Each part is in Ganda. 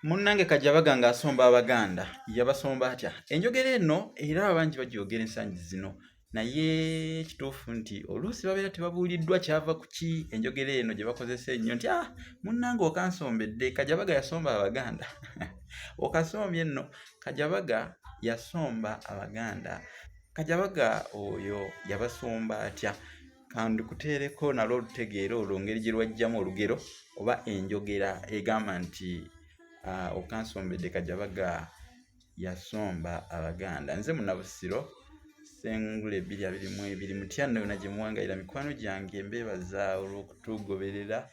Munnange Kajabaga ng'asomba Abaganda yabasomba atya? Enjogera eno era abangi bagyogera ensangi zino naye kituufu nti oluusi babeera tebabuuliddwa kyava ku ki enjogera eno gye bakozesa ennyo nti munnange okansombedde Kajabaga yasomba Abaganda okasombye nno Kajabaga yasomba Abaganda. Kajabaga oyo yabasomba atya? Kandi kuteereko nalwo olutegeera olwo ngeri gye lwajjamu olugero oba enjogera egamba nti okansombedde Kajabaga yasomba Abaganda. Nze Munnabusiro Sengule 222 mutya nno yonna gye muwangaira mikwano gyange mbeebaza olw'okutugoberera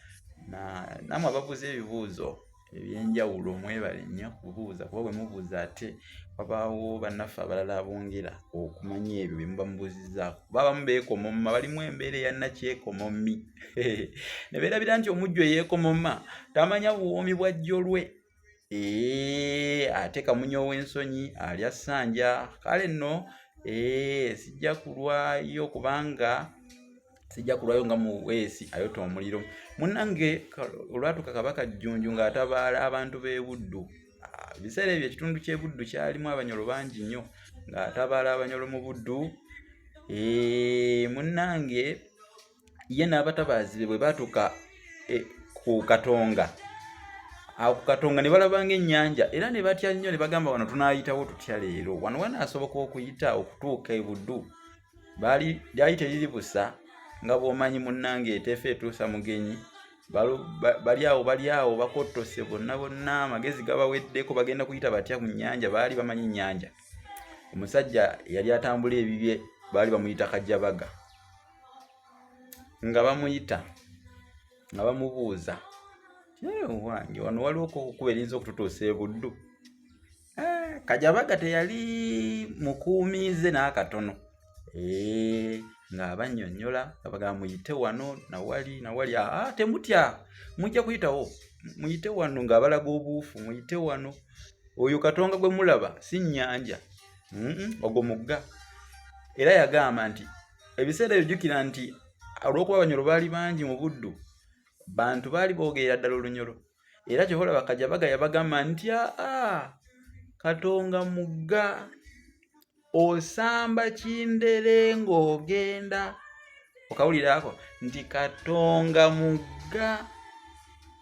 namwe ababuuza ebibuuzo ebyenjawulo mwebale nnyo kubuuza kuba bwe mubuuza ate wabaawo bannaffe abalala abongera okumanya ebyo bye muba mubuuzizzaako. Abamu beekomomma balimu embeera eyannakyekomommi ne beerabira nti omujjwa eyeekomomma tamanya buwoomi bwa jjolwe. Ate kamunyo w'ensonyi alya ssanja. Kale nno sijja kulwayo kubanga sijja kulwayo nga muweesi ayota omuliro. Munnange olwatuuka Kabaka Jjunju ng'atabaala abantu b'e Buddu. Ebiseera ebyo ekitundu ky'e Buddu kyalimu abanyolo bangi nnyo ng'atabaala abanyolo mu Buddu. Munnange ye n'abatabaazi be bwe baatuuka ku Katonga. Awo ku Katonga ne balabanga ennyanja era ne batya nnyo ne bagamba wano tunaayitawo tutya leero. Wano wanaasoboka okuyita okutuuka e Buddu. Lyali teriri busa nga bw'omanyi munnange eteefa etuusa mugenyi. Bali awo bakottose bonna amagezi gabaweddeko bagenda kuyita batya mu nnyanja baali bamanyi nnyanja. Omusajja yali atambula ebibye baali bamuyita Kajabaga. Nga bamuyita nga bamubuuza wange wano waliwo okuba erinza okututuusa e Buddu. Kajabaga teyali mukuumiize n'akatono. Ng'abannyonnyola abagamba muyite wano nawali temutya mujja kuyitawo muyite wano ng'abalaga obuufu muyite wano. Oyo Katonga gwe mulaba si nnyanja ogwo mugga. Era yagamba nti ebiseera ebijjukira nti olw'okuba abanyolo baali bangi mu Buddu bantu baali boogerera ddala olunyolo. Era kyobalaba Kajabaga yabagamba nti Katonga mugga osamba kindere ng'ogenda. Okawuliraako nti Katonga mugga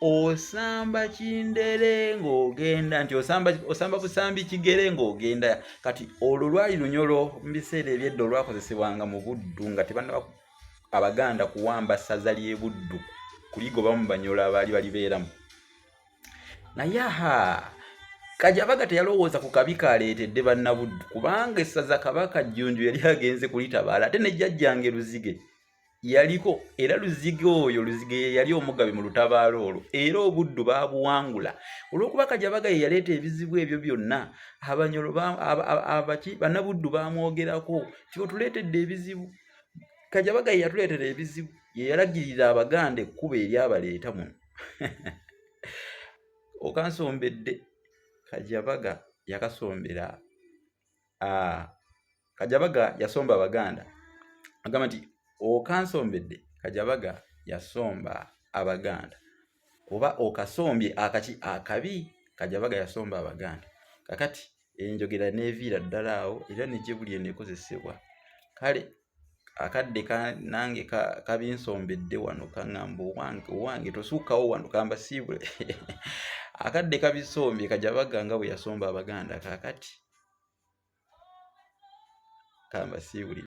osamba kindere ng'ogenda nti osamba busambi kigere ng'ogenda. Kati olwo lwali lunyolo mu biseera ebyedda olwakozesebwanga mu Buddu nga tebannaba Abaganda kuwamba ssaza ly'e Buddu kuligobamu banyolo abaali balibeeramu. Naye Kajabaga teyalowooza ku kabi kaleetedde bannabuddu kubanga essaza Kabaka Jjunju yali agenze kulitabaala ate ne jjajjange Luzige yaliko era Luzige yali omugabe mu lutabaalo olwo era Obuddu baabuwangula. Olw'okuba Kajabaga ye yaleeta ebizibu ebyo byonna abanyolo bannabuddu baamwogerako nti otuleetedde ebizibu. Kajabaga ye yatuleetera ebizibu ye yalagirira Abaganda ekkubo eryabaleeta muno. Okansombedde Kajabaga yakasombera Kajabaga yasomba Abaganda. Agamba nti okansombedde Kajabaga yasomba Abaganda oba okasombye akabi Kajabaga yasomba Abaganda. Kakati enjogera neeviira ddala awo era ne gye buli eneekozesebwa. Kale akadde nange kabinsombedde wano kaŋŋamba owange tosuukawo wano kamba siibule. Akadde kabisombye Kajabaga nga bwe yasomba Abaganda kakati kamba siibuli.